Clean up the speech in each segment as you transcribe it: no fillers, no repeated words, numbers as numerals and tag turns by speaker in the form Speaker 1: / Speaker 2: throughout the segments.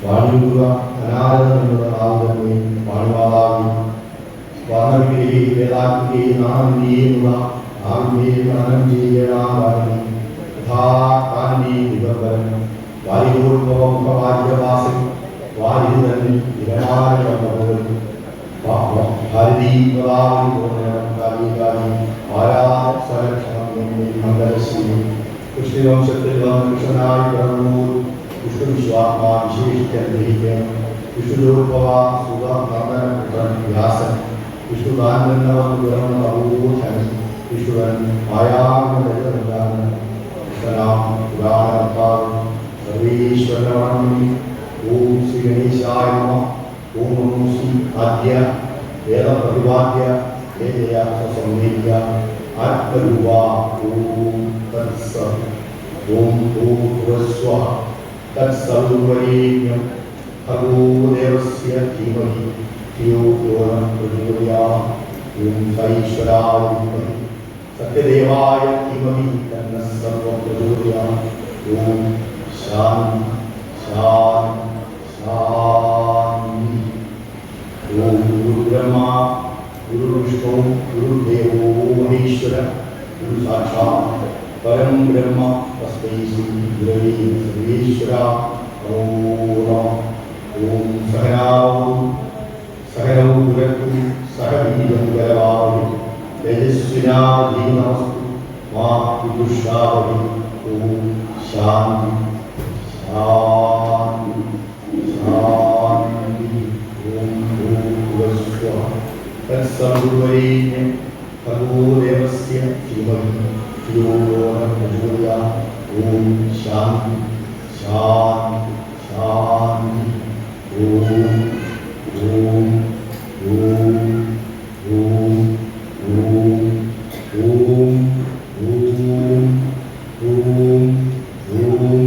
Speaker 1: വാണിയുക അനാഥമെന്നുള്ള നാഥനെ വാണിമാതാവി വർണ്ണവിഗ്രഹി വേദാഗ്നിയെ നാമന്തിയെന്നുള്ള ആവിനെ മനനം ചെയ്യണാവാണി യഥാകാന്തി ദിവപരം വാരികോത്ഭവമുഖവാര്യവാസൻ വാരി തന്നെ ഇരമാരകമകൾ ഭാരതീ പദാവലി പൂർണ്ണകാലി ആരാധനം മംഗലശ്രീ കൃഷ്ണവംശത്തിൽ വന്ന് കൃഷ്ണനായി പിറന്നു വിഷ്ണുവിശ്വാത്മാ വിശേഷിക്കാൻ ഗ്രഹിക്കണം വിഷ്ണുരൂപവ സുഖ നന്ദനപുത്രൻ വ്യാസൻ വിഷ്ണുദാനവന്ന് പിറന്ന അപൂർവൻ വിഷ്ണുവൻ മായാമെല്ലാം കൃഷ്ണനാം പുരാണകർത്താവ് സർവീശ്വരവണമി ഓം ശ്രീ ഗണേശായ നമഃ ഓം നമോ ശ്രീ ആദ്യ വേദപ്രതിപാദ്യ വേദയ സംവേദ്യ ആത്മരൂപ ഓം തത്സത് ഓം ഭൂർഭുവസ്വഃ തത്സർവ്വവരേണ്യം ഭർഗോ ദേവസ്യ ധീമഹി ധിയോ യോ നഃ പ്രചോദയാത് ഓം സൈശ്വരായ ധീമഹി സത്യദേവായ ധീമഹി തന്നഃ സർവ്വം പ്രചോദയാത് ഓം ശാന്തി ശാന്തി ശാന്തി. ഓം ഗുരുബ്രഹ്മ ഗുരുവിഷ്ണു ഗുരുദേവോ മഹേശ്വര ഗുരു സാക്ഷാത് പരം ബ്രഹ്മ തസ്മൈ ശ്രീ ഗുരവേ സർവേശ്വര ഓം നമഃ. ഓം സഹനൗ ഭുനക്തു സഹ വീര്യം കരവാവഹി തേജസ്വിനാധീനമസ്തു മാ വിദുഷാവഹി. ഓം ശാന്തി ശാന്തി ശാന്തി. ഓം ഭൂർഭുവസ്വഃ തത്സർവ്വവരേണ്യം ഭർഗോ ദേവസ്യ ധീമഹി ധിയോ യോ നഃ പ്രചോദയാത്. ഓം ശാന്തി ശാന്തി ശാന്തി. ഓം ഓം ഓം ഓം ഓം ഓം ഓം ഓം ഓം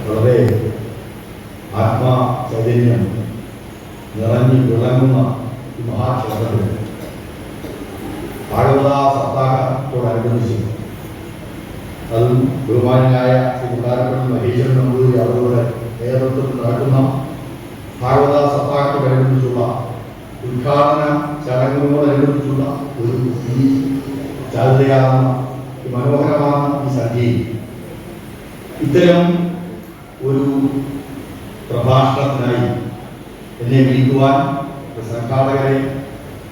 Speaker 1: വളരെ ആത്മാ ചൈതന്യം നിറഞ്ഞു വിളങ്ങുന്ന ഈ മഹാക്ഷേത്രത്തിൽ ഭാഗവത സപ്താഹത്തോടനുബന്ധിച്ച് അതും ബഹുമാനായ ശ്രീ കുണ്ടാരപ്പള്ളി മഹേശ്വരൻ നമ്പൂതിരി അവരുടെ നേതൃത്വത്തിൽ നടക്കുന്ന ഭാഗവത സപ്താഹത്തോടനുബന്ധിച്ചുള്ള ഉദ്ഘാടന ചടങ്ങുകളോടനുബന്ധിച്ചുള്ള ഒരു ഈ ചാരുതയാകുന്ന മനോഹരമായ ഈ സന്ധ്യയിൽ ഇത്തരം ഒരു പ്രഭാഷണത്തിനായി എന്നെ വിളിക്കുവാൻ സംഘാടകരെ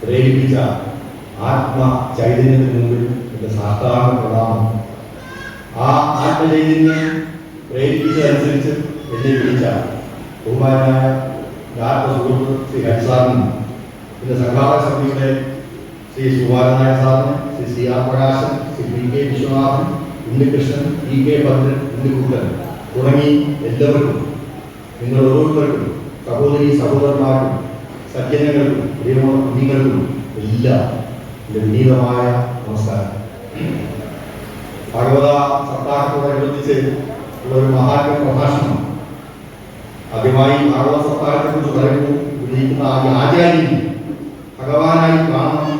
Speaker 1: പ്രേരിപ്പിച്ച ആത്മ ചൈതന്യത്തിന് മുമ്പിൽ എൻ്റെ സാഷ്ടാംഗ പ്രണാമം. ആ ആത്മചൈതന്യം പ്രേരിപ്പിച്ചതനുസരിച്ച് എന്നെ വിളിച്ച ബഹുമാനായ ഡാക്ടർ സുഹൃത്ത് ശ്രീ ഹരിസാറിനും എൻ്റെ സംഘാടക സമിതിയുടെ ശ്രീ സുഭാരനായ സാറിന് Shri C R Prakashan Shri P K Viswanathan Unnikrishnan E K Bhadran Unnikuttan തുടങ്ങി എല്ലാവർക്കും നിങ്ങൾ ഓരോരുത്തർക്കും സഹോദരി സഹോദരന്മാർക്കും സജ്ജനങ്ങൾക്കും കുഞ്ഞുങ്ങൾക്കും എല്ലാം എൻ്റെ വിനീതമായ നമസ്കാരം. ഭാഗവത സപ്താഹത്തോടനുബന്ധിച്ച് ഉള്ള ഒരു മഹാത്മ പ്രഭാഷണം. ആദ്യമായി ഭാഗവത സപ്താഹത്തെക്കുറിച്ച് പറയുമ്പോൾ വിളിക്കുന്ന ആ ആചാര്യൻ ഭഗവാനായി കാണണം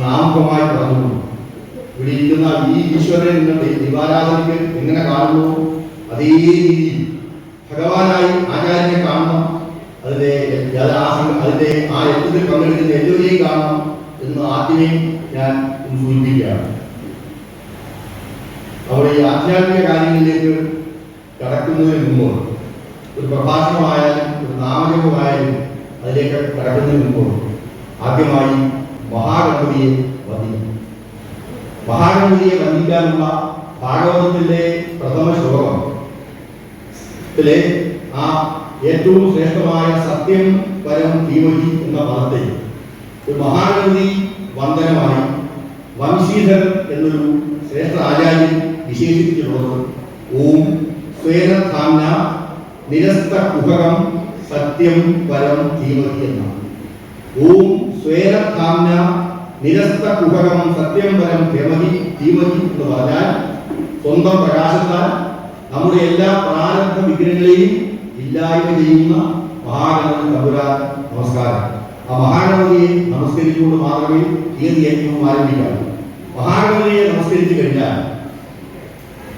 Speaker 1: നാമകമായി പറഞ്ഞു. ഇവിടെ ഇരിക്കുന്ന ഈ ഈശ്വരനെ നിങ്ങളുടെ ദീപാരാധനയ്ക്ക് എങ്ങനെ കാണുന്നു അതേ രീതിയിൽ ഭഗവാനായി ആചാര്യനെ കാണണം. അതിൻ്റെ ആ യജ്ഞത്തിൽ പങ്കെടുക്കുന്ന എല്ലാവരെയും കാണണം എന്ന് ആദ്യമേ ഞാൻ സൂചിപ്പിക്കുകയാണ്. അവിടെ ഈ ആധ്യാത്മിക കാര്യങ്ങളിലേക്ക് കടക്കുന്നതിന് മുമ്പ് ഒരു പ്രഭാഷണമായാലും ഒരു നാമജപമായാലും അതിലേക്ക് കടക്കുന്നതിന് മുമ്പ് ആദ്യമായി മഹാഗണപതിയെ വന്ദിക്കും. മഹാഗണപതിയെ വന്ദിക്കാനുള്ള ഭാഗവതത്തിലെ പ്രഥമ ശ്ലോകത്തിലെ ആ ഏറ്റവും ശ്രേഷ്ഠമായ സത്യം പരം ധീമഹി എന്ന പദത്തെ ഒരു മഹാഗണപതി വന്ദനമായി വംശീധരൻ എന്നൊരു ശ്രേഷ്ഠ ആചാര്യൻ വിശേഷിപ്പിച്ചിട്ടുള്ളത് ഓം സ്വേരധാമ്ന നിരസ്ത കുഹകം സത്യം പരം ധീമഹി എന്നാണ്. ഓം സ്വേരധാമ്ന നിരസ്ത കുഹകം സത്യം പരം ധീമഹി എന്ന് പറഞ്ഞാൽ സ്വന്തം പ്രകാശത്താൽ നമ്മുടെ എല്ലാ പ്രാരബ്ധ വിഗ്രഹങ്ങളെയും ഇല്ലായ്മ ചെയ്യുന്ന മഹാഗണപതി തമ്പുരാൻ നമസ്കാരം. ആ മഹാഗണപതിയെ നമസ്കരിച്ചുകൊണ്ട് മാത്രമേ ഏത് യജ്ഞവും ആരംഭിക്കാവൂ. മഹാഗണപതിയെ നമസ്കരിച്ചു കഴിഞ്ഞാൽ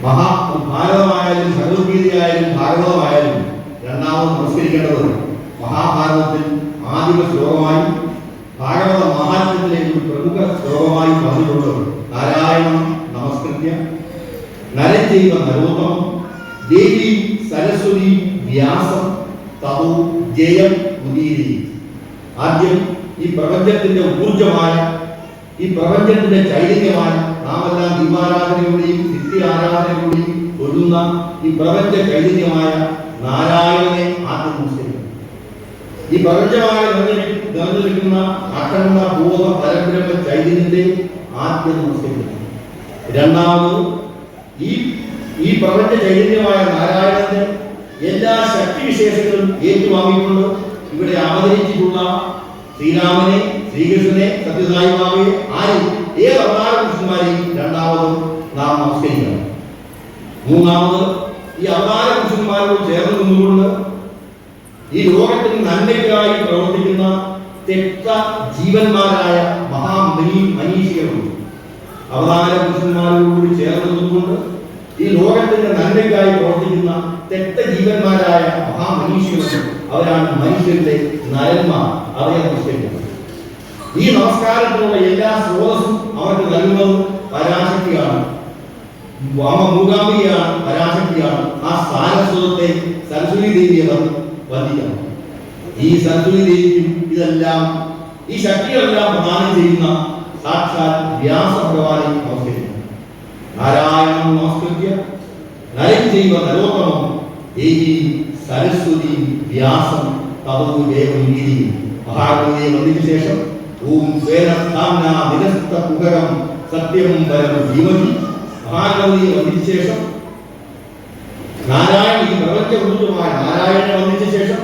Speaker 1: ഭാരതമായാലും ഭഗവത്ഗീതയായാലും ഭാഗവതമായാലും രണ്ടാമത് നമസ്കരിക്കേണ്ടത് മഹാഭാരതത്തിൽ ആദിമ ശ്ലോകമായി ഭാഗവത മഹാത്മ്യത്തിലെ ഒരു പ്രമുഖ ശ്ലോകമായി പറഞ്ഞിട്ടുണ്ട്. നാരായണം നമസ്കൃത്യ നരം ചെയ്ത നരോത്തമം ദേവി സരസ്വതി വ്യാസം തപോ ജയം ഉദീരി. ആദ്യം ഈ പ്രപഞ്ചത്തിന്റെ ഊർജമായ, ഈ പ്രപഞ്ചത്തിന്റെ ചൈതന്യമായ, നാമെല്ലാം ദീപാരാധനയുടെയും സിദ്ധി ആരാധനയുടെയും തൊഴുന്ന ഈ പ്രപഞ്ച ചൈതന്യമായ നാരായണനെ ആദ്യം നമസ്കരിക്കണം. ഈ പ്രപഞ്ചമായ നിറഞ്ഞിരിക്കുന്ന അഖണ്ഡ ബോധ പരബ്രഹ്മ ചൈതന്യത്തെ ആദ്യം നമസ്കരിക്കണം. രണ്ടാമത് ഈ പ്രപഞ്ച ചൈതന്യമായ നാരായണന്റെ എല്ലാ ശക്തിവിശേഷങ്ങളും ഏറ്റുവാങ്ങിക്കൊണ്ട് ഇവിടെ അവതരിച്ചിട്ടുള്ള ശ്രീരാമനെ, ശ്രീകൃഷ്ണനെ, സത്യസായി ബാബയെ, ആരും ഏത് അവതാര പുരുഷന്മാരെയും രണ്ടാമതും നാം നമസ്കരിക്കണം. മൂന്നാമത് ഈ അവതാര പുരുഷന്മാരോട് ചേർന്ന് നിന്നുകൊണ്ട് ഈ ലോകത്തിന് നന്മയ്ക്കായി പ്രവർത്തിക്കുന്ന തെക്ത ജീവന്മാരായ മനീഷികളുണ്ട്. അവതാര പുരുഷന്മാരോട് ചേർന്ന് നിന്നുകൊണ്ട് ഈ ലോകത്തിന്റെ നന്മയ്ക്കായി പ്രവർത്തിക്കുന്ന തെക്ത ജീവന്മാരായ മഹാമനീഷികളുണ്ട്. അവരാണ് മനുഷ്യരുടെ നരന്മാർ. അവരെ നമസ്കരിക്കുന്നത്. ഈ നമസ്കാരത്തിനുള്ള എല്ലാ സ്രോതസ്സും അവർക്ക് നൽകുന്നത് പരാശക്തിയാണ്, മൂകാംബികയാണ്, പരാശക്തിയാണ്. ആ സാരസ്വതത്തെ സരസ്വതി ദേവിയെ വന്ദിക്കണം. ഈ സരസ്വതി ദേവിക്കും ഇതെല്ലാം, ഈ ശക്തികളെല്ലാം പ്രദാനം ചെയ്യുന്ന സാക്ഷാൽ വ്യാസഭഗവാനെ നമസ്കരിക്കണം. നാരായണം നമസ്കൃത്യ നരം ചെയ്വ നരോത്തമം ദേവി സരസ്വതി വ്യാസം തപോ ജയം ഉദീരി. മഹാഗണപതിയെ വന്ദിച്ച ശേഷം ഓം സ്വേനധാംനാ നിരസ്ത കുഹകം സത്യം പരം ധീമഹി. മഹാഗണപതിയെ വന്ദിച്ച ശേഷം നാരായണ, ഈ പ്രപഞ്ച ഊർജ്ജമായ നാരായണനെ വന്ദിച്ച ശേഷം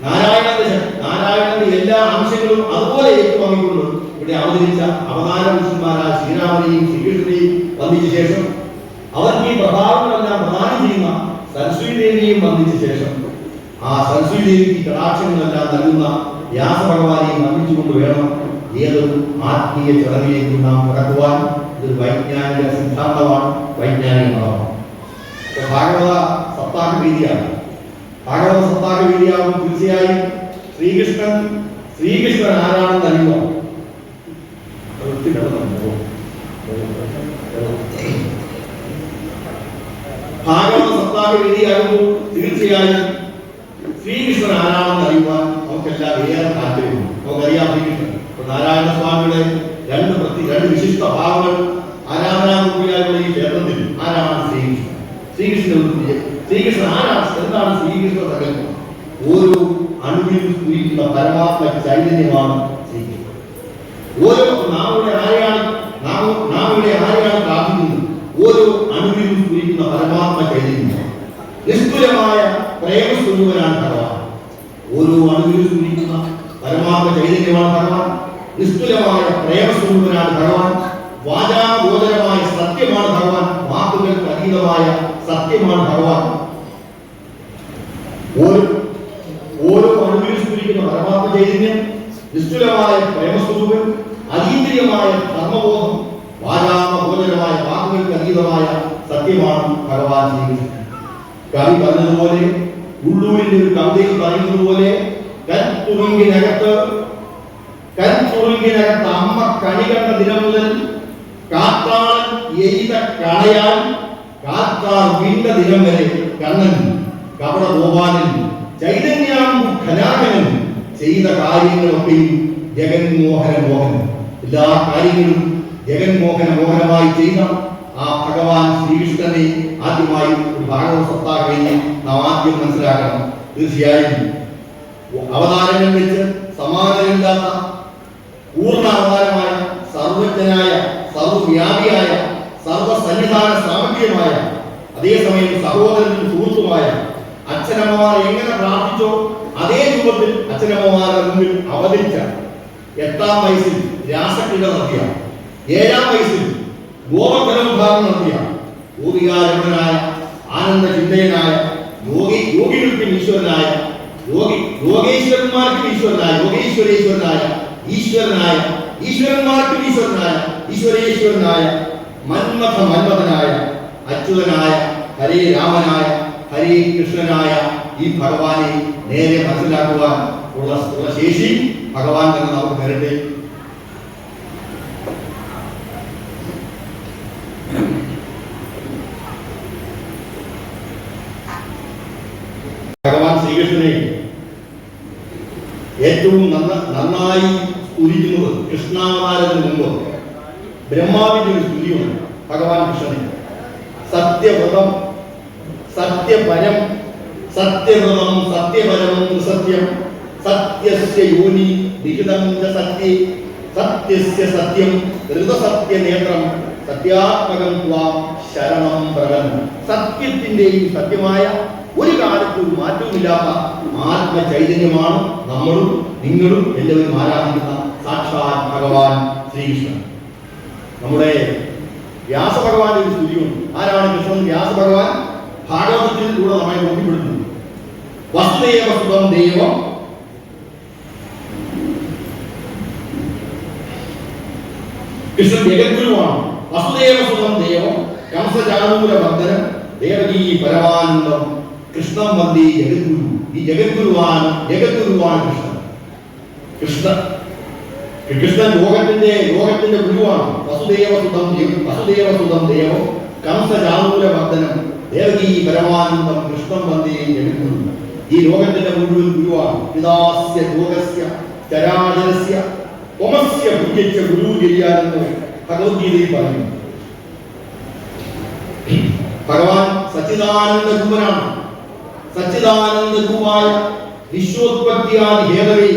Speaker 1: നാരായണന്റെ എല്ലാ അംശങ്ങളും അതുപോലെ ഏറ്റുവാങ്ങിക്കൊണ്ട് ഇവിടെ അവതരിച്ച അവതാര പുരുഷന്മാരായ ശ്രീരാമനെയും ശ്രീകൃഷ്ണനെയും വന്ദിച്ച ശേഷം അവർക്ക് ഈ പ്രഭാവങ്ങളെല്ലാം പ്രദാനം ചെയ്യുന്ന സരസ്വതി ദേവിയെയും വന്ദിച്ച ശേഷം ആ സരസ്വതി ദേവിക്ക് കടാക്ഷങ്ങളെല്ലാം നൽകുന്ന വ്യാസഭഗവാനെയും വന്ദിച്ചുകൊണ്ട് വേണം ഏതൊരു ആത്മീയ ചടങ്ങിലേക്ക് നാം കടക്കുവാൻ. ഇതൊരു വൈജ്ഞാനിക സിദ്ധാന്തമാണ്, വൈജ്ഞാനിക മതമാണ്. ഭാഗവത സപ്താഹ വേദിയാണ്. ഭാഗവത സപ്താഹ വേദിയാകുമ്പോൾ തീർച്ചയായും ശ്രീകൃഷ്ണൻ ആരാണെന്ന് അറിയുക. ഭാഗവത സപ്താഹ വേദിയാകുമ്പോൾ തീർച്ചയായും ശ്രീകൃഷ്ണൻ ആരാണെന്ന് അറിയുവാൻ നമുക്കെല്ലാം ഏറെ താല്പര്യമുണ്ട്. നമുക്കറിയാം ശ്രീകൃഷ്ണൻ. നാരായണ സ്വാമിയുടെ രണ്ട് വിശിഷ്ട ഭാവങ്ങൾ ആരാധനാമൂർത്തിയായുള്ള ഈ ക്ഷേത്രത്തിൽ ആരാണ് ശ്രീകൃഷ്ണൻ? ശ്രീകൃഷ്ണൻ ആരാണ്? എന്താണ് ശ്രീകൃഷ്ണ സങ്കല്പം? ഓരോ അണുവിലും സ്ഫുരിക്കുന്ന പരമാത്മ ചൈതന്യമാണ് ശ്രീകൃഷ്ണൻ. ഓരോ നാം ഇവിടെ ആരെയാണ് പ്രാർത്ഥിക്കുന്നത്? ഓരോ അണുവിലും സ്ഫുരിക്കുന്ന പരമാത്മ ചൈതന്യമാണ്. നിസ്തുലമായ പ്രേമസ്വരൂപനാണ് ഭഗവാൻ. ഓരോ അണുവിലും സ്ഫുരിക്കുന്ന പരമാത്മ ചൈതന്യമാണ് ഭഗവാൻ. നിസ്തുലമായ പ്രേമസ്വരൂപനാണ് ഭഗവാൻ. വാചാഗോചരമായ സത്യമാണ് ഭഗവാൻ. വാക്കുകൾക്ക് അതീതമായ സത്യമാണ് ഭഗവാൻ. ഓരോ അണുവിലും സ്ഫുരിക്കുന്ന പരമാത്മ ചൈതന്യം, നിസ്തുലമായ പ്രേമസ്വരൂപൻ, അതീന്ദ്രിയമായ ധർമ്മബോധം, വാചാഗോചരമായ വാക്കുകൾക്ക് അതീതമായ സത്യമാണ് ഭഗവാൻ ശ്രീകൃഷ്ണൻ. കവി പറഞ്ഞതുപോലെ, ഉള്ളൂരിന്റെ ഒരു കവിതയിൽ പറയുന്നത് പോലെ, കരുത്തുറുങ്കിനകത്ത് അമ്മ കണി കണ്ട ദിനം മുതൽ കാത്താളൻ എയ്ത കണയാൻ കാത്താർ വീണ്ട ദിനം വരെ കണ്ണൻ കപട ഗോപാലൻ ചൈതന്യാമ്പു ഖനാകനും ചെയ്ത കാര്യങ്ങളൊക്കെയും ജഗന്മോഹൻ. എല്ലാ കാര്യങ്ങളും ജഗന്മോഹനമായി ചെയ്ത ആ ഭഗവാൻ ശ്രീകൃഷ്ണനെ ആദ്യമായി ഒരു ഭാഗവത സപ്താഹ കഴിഞ്ഞ് നാം ആദ്യം മനസ്സിലാക്കണം. തീർച്ചയായും അവതാരങ്ങൾ വെച്ച് സമാനമില്ലാത്ത പൂർണ്ണ അവതാരമായ, സർവജ്ഞനായ, സർവവ്യാപിയായ, സർവസന്നിധാന സാമഗ്രിയമായ, അതേസമയം സഹോദരനും സുഹൃത്തുമായ അച്ഛനമ്മമാർ എങ്ങനെ പ്രാർത്ഥിച്ചോ അതേ രൂപത്തിൽ അച്ഛനമ്മമാരുടെ മുമ്പിൽ അവതരിച്ച 8-ാം വയസ്സിൽ രാസക്രീഡ നടത്തിയ, 7-ാം വയസ്സിൽ ഗോവർദ്ധനോദ്ധാരണം നടത്തിയ യോഗികാരമനായ ആനന്ദചിന്തയനായ യോഗികൾക്കും ഈശ്വരനായ യോഗേശ്വരന്മാർക്കും ഈശ്വരനായ യോഗേശ്വരേശ്വരനായ ഈശ്വരന്മാർക്കും ഈശ്വരേശ്വരനായ മന്മഥനായ അച്യുതനായ ഹരേ രാമനായ ഹരേ കൃഷ്ണനായ ഈ ഭഗവാനെ നേരെ മനസ്സിലാക്കുവാൻ ഉള്ള ശേഷി ഭഗവാൻ തന്നെ നമുക്ക് തരട്ടെ. ഭഗവാൻ ശ്രീകൃഷ്ണനെ ഏറ്റവും നന്നായി സ്തുതിക്കുന്നത് കൃഷ്ണാവതാരത്തിന് മുമ്പ് ബ്രഹ്മാവിന്റെ ഒരു സ്തുതിയുണ്ട് ഭഗവാൻ കൃഷ്ണനെ. സത്യവ്രതം സത്യപരം സത്യവ്രതം സത്യപരം സത്യം സത്യസ്യ യോനി വിഹിതം ച സത്യേ സത്യസ്യ സത്യം ഋതസത്യനേത്രം സത്യാത്മകം ത്വാം ശരണം പ്രകടനം. സത്യത്തിന്റെയും സത്യമായ ഒരു കാലത്ത് ഒരു മാറ്റവുമില്ലാത്ത ആത്മചൈതന്യമാണ് നമ്മളും നിങ്ങളും എല്ലാവരും ആരാധിക്കുന്ന സാക്ഷാത് ഭഗവാൻ ശ്രീകൃഷ്ണൻ. നമ്മുടെ വ്യാസഭഗവാന്റെ ഒരു സ്തുതിയുണ്ട്. ആരാണ് കൃഷ്ണൻ? വ്യാസഭഗവാൻ ഭാഗവതത്തിലൂടെ നമ്മെ ബോധ്യപ്പെടുത്തുന്നു. വസുദേവസുതം ദൈവം കൃഷ്ണൻ ജഗദ്ഗുരുവാണ്. വസുദേവസുതം ദൈവം കംസചാണൂരവർദ്ധനം ദേവകീ പരമാനന്ദം കൃഷ്ണം വന്ദേ ജഗദ്ഗുരു. ഈ ജഗദ്ഗുരുവാണ് കൃഷ്ണൻ ലോകത്തിന്റെ ഗുരുവാണ്. വസുദേവസുതം ദേവം കംസചാണൂരവർദ്ധനം ദേവകീ പരമാനന്ദം കൃഷ്ണം വന്ദേ ജഗദ്ഗുരു. ഈ ലോകത്തിന്റെ മുഴുവൻ ഗുരുവാണ്. പിതാസ്യ ലോകസ്യ ചരാചരസ്യ ത്വമസ്യ പൂജ്യച്ച ഗുരു ജയാനന്ദം ഭഗവത്ഗീതയിൽ പറയുന്നു. ഭഗവാൻ സച്ചിദാനന്ദ രൂപനാണ്. സച്ചിദാനന്ദ രൂപായ വിശ്വോത്പത്തിയാദി ഹേതവേ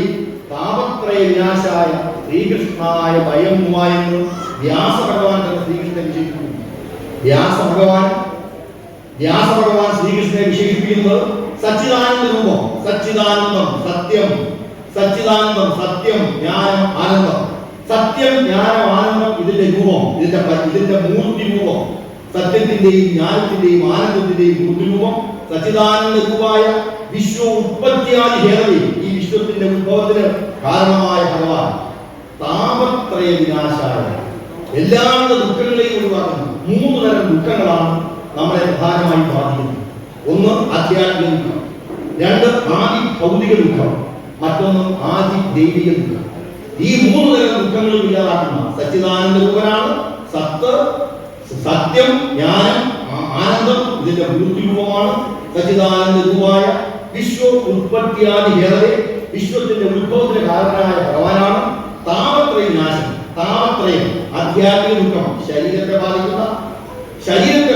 Speaker 1: താപത്രയ വിനാശായ ശ്രീകൃഷ്ണായ ഭയം എന്ന് വ്യാസഭഗവാൻ തന്നെ ശ്രീകൃഷ്ണനെ വിശേഷിപ്പിക്കുന്നു. വ്യാസഭഗവാൻ ശ്രീകൃഷ്ണനെ വിശേഷിപ്പിക്കുന്നത് സച്ചിദാനന്ദ രൂപം. സച്ചിദാനന്ദം സത്യം ജ്ഞാനം ആനന്ദം. സത്യം ജ്ഞാനം ആനന്ദം ഇതിന്റെ രൂപം, ഇതിന്റെ മൂർത്തി രൂപം. സത്യത്തിന്റെയും ജ്ഞാനത്തിന്റെയും ആനന്ദത്തിന്റെയും മൂർത്തി രൂപം സച്ചിദാനന്ദ രൂപായ വിശ്വ ഉത്പത്തിയാദി ഹേതവേ ഈ വിശ്വത്തിന്റെ ഉത്ഭവത്തിന് കാരണമായ ഭഗവാൻ താപത്രയ വിനാശായ എല്ലാവിധ ദുഃഖങ്ങളെയും ഒഴിവാക്കുന്നു. 3 തരം ദുഃഖങ്ങളാണ് നമ്മളെ പ്രധാനമായി ബാധിക്കുന്നത്. ഒന്ന് ആധ്യാത്മിക ദുഃഖം, 2 ആദി ഭൗതിക ദുഃഖം, മറ്റൊന്ന് ആദി ദൈവിക ദുഃഖം. ഈ 3 തരം ദുഃഖങ്ങളും ഇല്ലാതാക്കുന്ന സച്ചിദാനന്ദ രൂപനാണ്. സത്യം ജ്ഞാനം ആനന്ദം ഇതിന്റെ മൂർത്തി രൂപമാണ്. സച്ചിദാനന്ദ രൂപായ വിശ്വ ഉത്പത്തിയാദി ഹേതവേ വിശ്വത്തിന്റെ ഉത്ഭവത്തിന് കാരണമായ ഭഗവാനാണ്. താപത്രയ വിനാശം, താപത്രയം ആധ്യാത്മിക ദുഃഖം, ശരീരത്തെ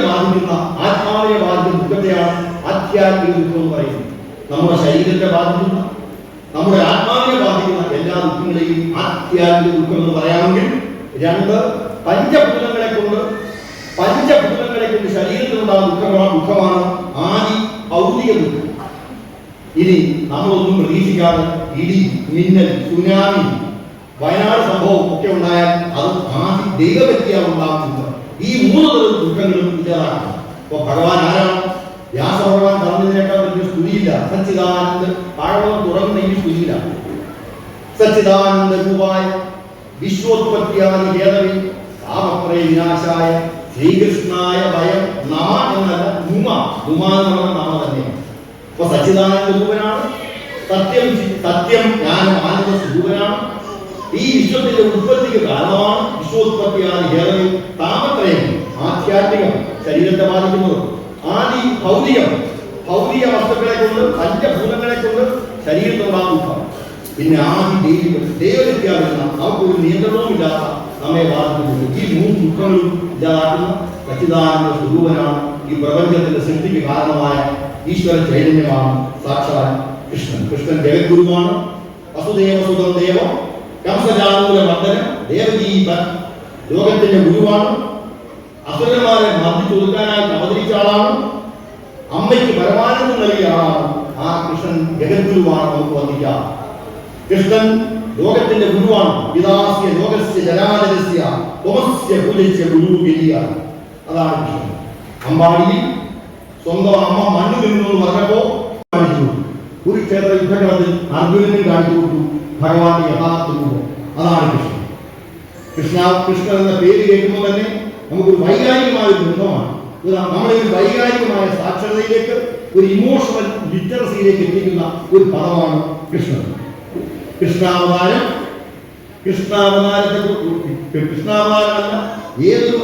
Speaker 1: ബാധിക്കുന്ന ആത്മാവിനെ ബാധിക്കുന്ന ദുഃഖത്തെയാണ് ആധ്യാത്മിക ദുഃഖം എന്ന് പറയുന്നത്. നമ്മുടെ ശരീരത്തെ ബാധിക്കുന്ന, നമ്മുടെ ആത്മാവിനെ ബാധിക്കുന്ന എല്ലാ ദുഃഖങ്ങളെയും ആധ്യാത്മിക ദുഃഖം എന്ന് പറയാമെങ്കിൽ 2 പഞ്ചഭൂതങ്ങളെ കൊണ്ട് ശരീരത്തിലുണ്ടാകുന്ന ദുഃഖമാണ് ആദി ഭൗതിക ദുഃഖം. ഇനി നമ്മളൊന്നും പ്രതീക്ഷിക്കാതെ ഇടി, മിന്നൽ, സുനാമി, വയനാട് സംഭവം ഒക്കെ ഉണ്ടായാൽ അത് ആദി ദൈവവ്യക്തിയാണ് ഉണ്ടാകുന്നത്. ഈ 3 തരം ദുഃഖങ്ങളും ഇല്ലാതാക്കണം. അപ്പൊ ഭഗവാൻ ആരാണ്? വ്യാസഭഗവാൻ പറഞ്ഞതിനേക്കാൾ വലിയ സ്തുതിയില്ല. സച്ചിദാനന്ദ ഭാഗവതം തുറന്ന ഈ സ്തുതിയില്ല. സച്ചിദാനന്ദ രൂപായ വിശ്വോത്പത്തിയാദി ഹേതവേ താപത്രയ വിനാശായ ശ്രീകൃഷ്ണായ ഭയം നമ എന്നല്ല നുമ എന്നുള്ള നാമ തന്നെയാണ്. അപ്പൊ സച്ചിദാനന്ദ രൂപനാണ്. സത്യം ജ്ഞാനം ആനന്ദ സ്വരൂപനാണ്. ഈ വിശ്വത്തിന്റെ ഉത്പത്തിക്ക് കാരണമാണ്. വിശ്വോത്പത്തിയാദി ഹേതവേ താപത്രയം ആധ്യാത്മികം ശരീരത്തെ ബാധിക്കുന്നത്. ആദി ഭൗതിക വസ്തുക്കളെ കൊണ്ട് പഞ്ചഭൂതങ്ങളെ കൊണ്ട് ശരീരത്തിലുണ്ടാകുന്ന പിന്നെ ആദി ദൈവവ്യത്യാസം നമുക്കൊരു നിയന്ത്രണവും ഇല്ലാത്ത നമ്മെ ബാധിക്കുന്നു. ഈ 3 ദുഃഖങ്ങളും ഇല്ലാതാക്കുന്ന സച്ചിദാനന്ദ സ്വരൂപനാണ്. ഈ പ്രപഞ്ചത്തിന്റെ സൃഷ്ടിക്ക് കാരണമായ ഈശ്വര ചൈതന്യമാണ് സാക്ഷാത് കൃഷ്ണൻ ജഗദ്ഗുരുവാണ്. വസുദേവസുതം ദേവം കംസചാണൂരവർദ്ധനം ദേവകീ ലോകത്തിന്റെ ഗുരുവാണ്. അസുരന്മാരെ മർദ്ദിച്ചൊതുക്കാനായി അവതരിച്ച ആളാണ്. അമ്മയ്ക്ക് പരമാനന്ദം നൽകിയ ആളാണ്. ആ കൃഷ്ണൻ ജഗദ്ഗുരുവാണ്. നമുക്ക് വന്ദിക്കാം. കൃഷ്ണൻ ലോകത്തിന്റെ ഗുരുവാണ്. പിതാസ്യ ലോകസ്യ ജനാചരസ്യ തോമസ്യ പൂജസ്യ ഗുരു ഗിരിയാണ്. അതാണ് കൃഷ്ണൻ. അമ്പാടിയിൽ സ്വന്തം അമ്മ മണ്ണ് തിന്നു എന്ന് പറഞ്ഞപ്പോ കാണിച്ചു കൊടുത്തു. കുരുക്ഷേത്ര യുദ്ധകളത്തിൽ അർജുനനും കാണിച്ചു കൊടുത്തു ഭഗവാന്റെ യഥാർത്ഥ രൂപം. അതാണ് കൃഷ്ണൻ. കൃഷ്ണൻ എന്ന പേര് കേൾക്കുമ്പോൾ തന്നെ നമുക്കൊരു വൈകാരികമായ ഒരു ബന്ധമാണ്. നമ്മളെ ഒരു വൈകാരികമായ സാക്ഷരതയിലേക്ക്, ഒരു ഇമോഷണൽ ലിറ്ററസിയിലേക്ക് എത്തിക്കുന്ന ഒരു പദമാണ് കൃഷ്ണൻ. കൃഷ്ണാവതാരം, കൃഷ്ണാവതാരമല്ല ഏതൊരു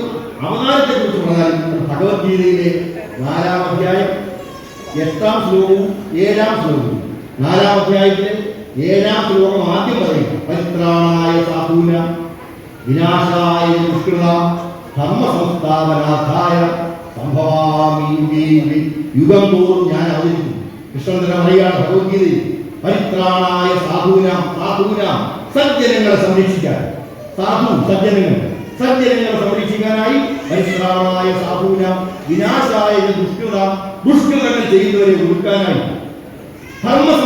Speaker 1: അവതാരത്തെ കുറിച്ച് പറഞ്ഞാലും ഭഗവത്ഗീതയിലെ 4-ാം അധ്യായം 8-ാം ശ്ലോകവും 7-ാം ശ്ലോകവും, 4-ാം അധ്യായത്തിലെ 7-ാം ശ്ലോകം ആദ്യം പറയും പരിത്രാണായ സാധൂന വിനാശായ ദുഷ്കൃത ധർമ്മ സംസ്ഥാപനാഥായ സംഭവാമി യുഗേ യുഗേ. യുഗം തോറും ഞാൻ അവതരിക്കും. കൃഷ്ണൻ തന്നെ പറയുകയാണ് ഭഗവത്ഗീതയിൽ, പരിത്രാണായ സാധൂനാം, സാധൂനാം സജ്ജനങ്ങളെ സംരക്ഷിക്കാൻ, സജ്ജനങ്ങളെ സംരക്ഷിക്കാനായി, പരിത്രാണായ സാധൂനാം വിനാശായ ദുഷ്കൃത ദുഷ്കൃതങ്ങൾ ചെയ്യുന്നവരെ ഒടുക്കാനായി, ധർമ്മം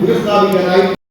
Speaker 1: പുനഃസ്ഥാപിക്കാനായി